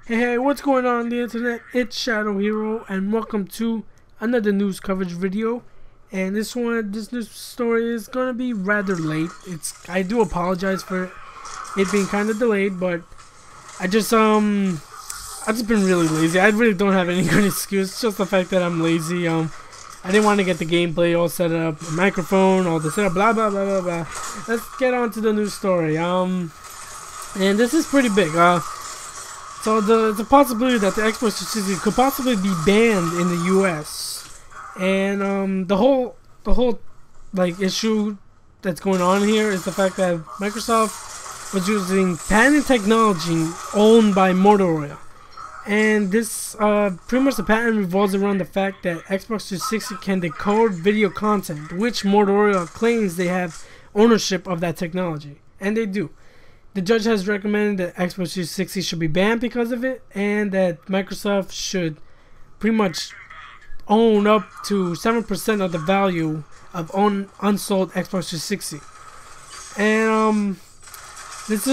Hey, what's going on the internet? It's Shadow Hero, and welcome to another news coverage video. And this news story is gonna be rather late. I do apologize for it being kind of delayed, but I've just been really lazy. I really don't have any good excuse. It's just the fact that I'm lazy. I didn't want to get the gameplay all set up, the microphone, all the setup, blah blah blah blah blah. Let's get on to the news story. And this is pretty big. So the possibility that the Xbox 360 could possibly be banned in the U.S. and the whole like issue that's going on here is the fact that Microsoft was using patent technology owned by Motorola, and this pretty much the patent revolves around the fact that Xbox 360 can decode video content, which Motorola claims they have ownership of that technology, and they do. The judge has recommended that Xbox 360 should be banned because of it, and that Microsoft should pretty much own up to 7% of the value of unsold Xbox 360. And this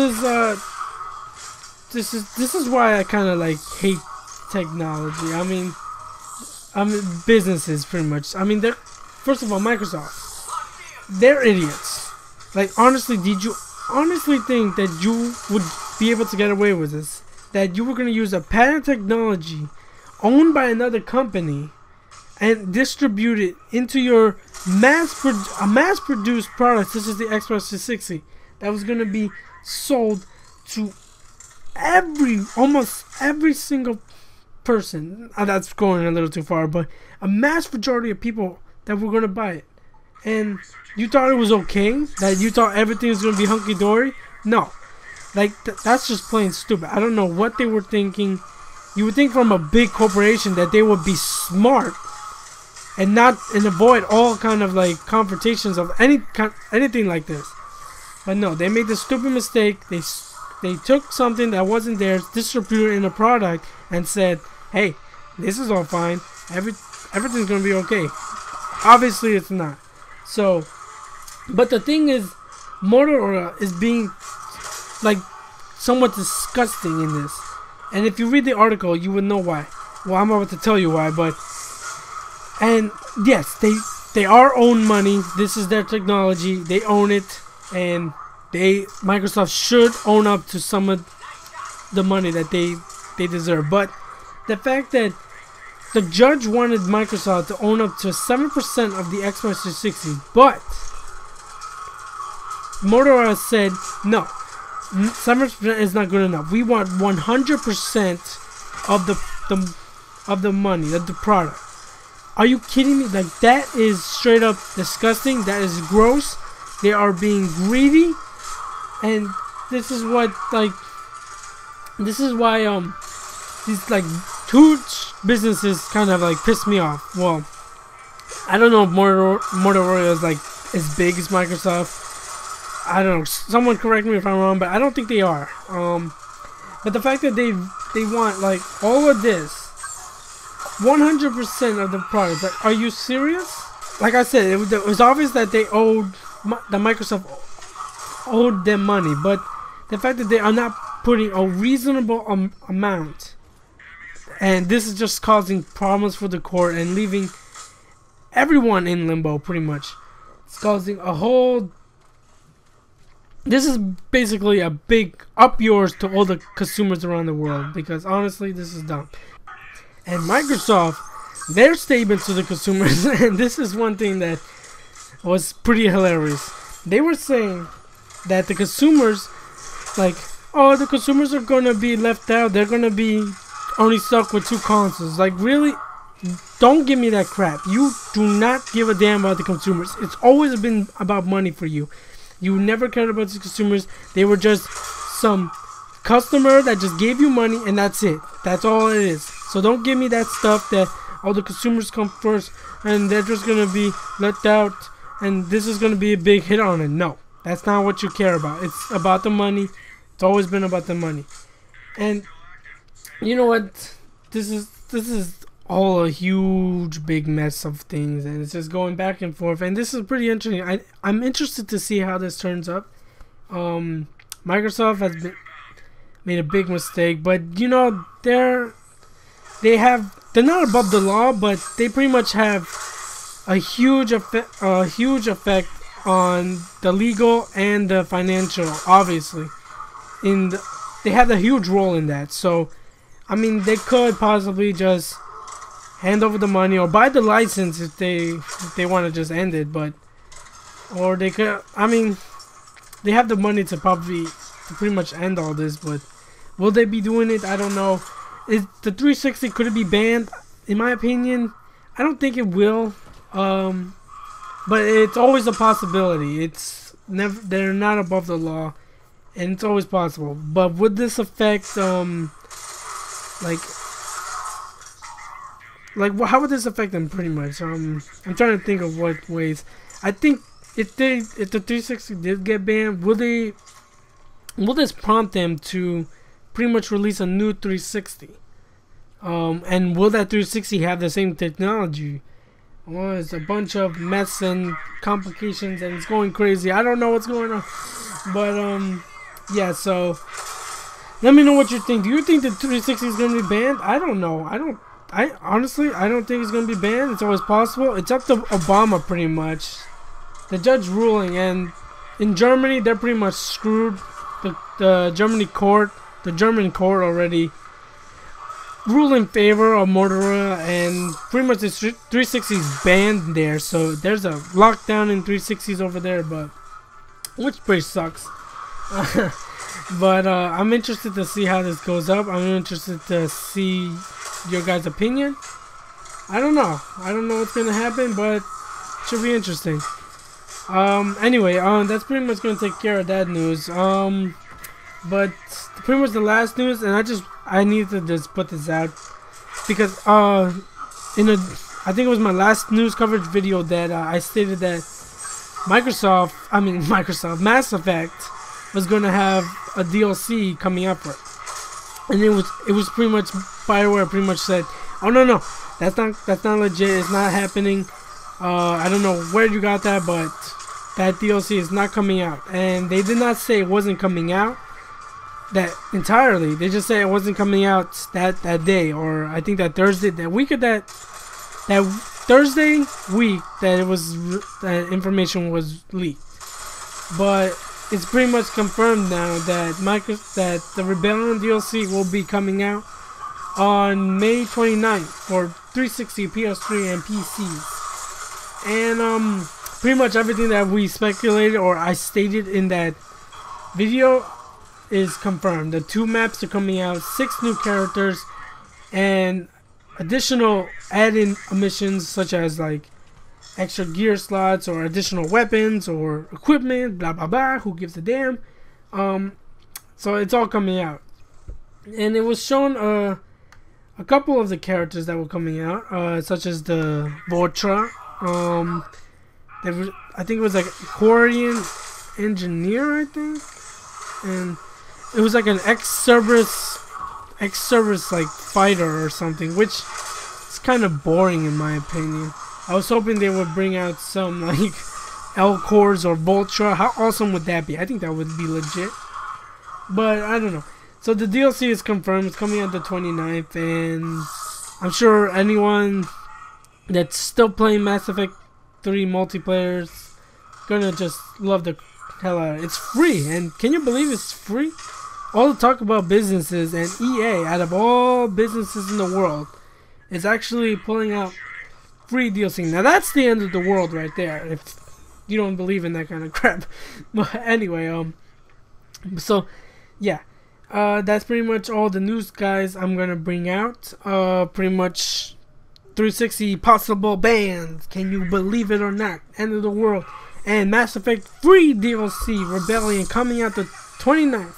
is why I kind of like hate technology. I mean businesses pretty much. I mean, first of all, Microsoft, they're idiots. Like, honestly, did you honestly think that you would be able to get away with this? That you were going to use a patent technology owned by another company and distribute it into your mass-produced product such as the Xbox 360 that was going to be sold to almost every single person. That's going a little too far, but a mass majority of people that were going to buy it. And you thought it was okay? That you thought everything was going to be hunky-dory? No. Like, that's just plain stupid. I don't know what they were thinking. You would think from a big corporation that they would be smart and avoid all kind of like confrontations of anything like this. But no, they made the stupid mistake. They took something that wasn't theirs, distributed it in a product, and said, "Hey, this is all fine. Everything's going to be okay." Obviously, it's not. So, but the thing is, Motorola is being like somewhat disgusting in this. And if you read the article, you would know why. Well, I'm about to tell you why, and yes, they are owned money. This is their technology. They own it, and Microsoft should own up to some of the money that they deserve. But the fact that the judge wanted Microsoft to own up to 7% of the Xbox 360, but Motorola said, no, 7% is not good enough. We want 100% of the money, of the product. Are you kidding me? Like, that is straight up disgusting. That is gross. They are being greedy, and this is why these like huge businesses kind of like piss me off. Well, I don't know if Motorola is like as big as Microsoft. I don't know. Someone correct me if I'm wrong, but I don't think they are. But the fact that they want like all of this, 100% of the product. Like, are you serious? Like I said, it was obvious that Microsoft owed them money, but the fact that they are not putting a reasonable amount. And this is just causing problems for the court and leaving everyone in limbo, pretty much. It's causing a whole... This is basically a big up yours to all the consumers around the world, because honestly, this is dumb. And Microsoft, their statement to the consumers, and this is one thing that was pretty hilarious. They were saying that the consumers, like, oh, the consumers are going to be left out. They're going to be only stuck with 2 consoles. Like, really? Don't give me that crap. You do not give a damn about the consumers. It's always been about money for you. You never cared about the consumers. They were just some customer that just gave you money, and that's it. That's all it is. So don't give me that stuff that all the consumers come first and they're just going to be let out and this is going to be a big hit on it. No, that's not what you care about. It's about the money. It's always been about the money. And you know what? This is all a huge big mess of things, and it's just going back and forth. And this is pretty interesting. I'm interested to see how this turns up. Microsoft has been made a big mistake. But you know, they're not above the law, but they pretty much have a huge effect on the legal and the financial, obviously. They have a huge role in that. So, I mean, they could possibly just hand over the money or buy the license if they want to just end it, but or they could. I mean, they have the money to pretty much end all this, but will they be doing it? I don't know. Is the 360, could it be banned? In my opinion, I don't think it will. But it's always a possibility. It's never, they're not above the law, and it's always possible. But would this affect how would this affect them? Pretty much. I'm trying to think of what ways. I think if the 360 did get banned, will this prompt them to pretty much release a new 360? And will that 360 have the same technology? Well, it's a bunch of mess and complications, and it's going crazy. I don't know what's going on, but yeah. So let me know what you think. Do you think the 360 is gonna be banned? I don't know. I honestly don't think it's gonna be banned. It's always possible. It's up to Obama, pretty much. The judge ruling, and in Germany they're pretty much screwed. The German court already ruled in favor of Motorola, and pretty much the 360 is banned there. So there's a lockdown in 360s over there, but which pretty sucks. But I'm interested to see how this goes up. I'm interested to see your guys' opinion. I don't know what's gonna happen, but it should be interesting. Anyway, that's pretty much gonna take care of that news. But pretty much the last news, and I need to just put this out because I think it was my last news coverage video that I stated that Microsoft Mass Effect was gonna have a DLC coming up for it, and it was pretty much BioWare pretty much said, oh no, that's not legit, it's not happening. I don't know where you got that, but that DLC is not coming out. And they did not say it wasn't coming out that entirely. They just said it wasn't coming out that day, or I think that Thursday, that week of that Thursday week that that information was leaked. But it's pretty much confirmed now that the Rebellion DLC will be coming out on May 29th for 360, PS3, and PCs. And pretty much everything that we speculated or I stated in that video is confirmed. The 2 maps are coming out, 6 new characters, and additional add-in missions such as like extra gear slots or additional weapons or equipment, blah blah blah, who gives a damn. So it's all coming out, and it was shown a couple of the characters that were coming out, such as the Vortra. I think it was like a Korean engineer, I think, and it was like an ex-service like fighter or something, which is kind of boring in my opinion. I was hoping they would bring out some like L-Cores or Voltra. How awesome would that be? I think that would be legit, but I don't know. So the DLC is confirmed. It's coming out the 29th, and I'm sure anyone that's still playing Mass Effect 3 multiplayer is gonna just love the hell out of it. It's free, and can you believe it's free? All the talk about businesses, and EA, out of all businesses in the world, is actually pulling out free DLC. Now that's the end of the world right there, if you don't believe in that kind of crap. But anyway, so yeah, that's pretty much all the news, guys, I'm gonna bring out. Pretty much 360 possible bans, can you believe it or not? End of the world. And Mass Effect 3 DLC Rebellion coming out the 29th.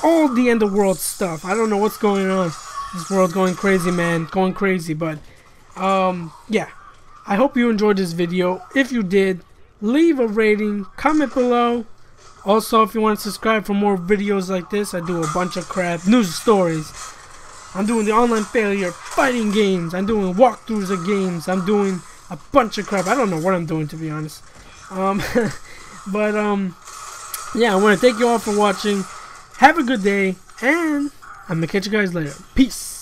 All the end of world stuff. I don't know what's going on. This world's going crazy, man. Going crazy. But yeah, I hope you enjoyed this video. If you did, leave a rating, comment below. Also, if you want to subscribe for more videos like this, I do a bunch of crap, news stories. I'm doing the online failure fighting games. I'm doing walkthroughs of games. I'm doing a bunch of crap. I don't know what I'm doing, to be honest. But yeah, I want to thank you all for watching. Have a good day, And I'm gonna catch you guys later. Peace.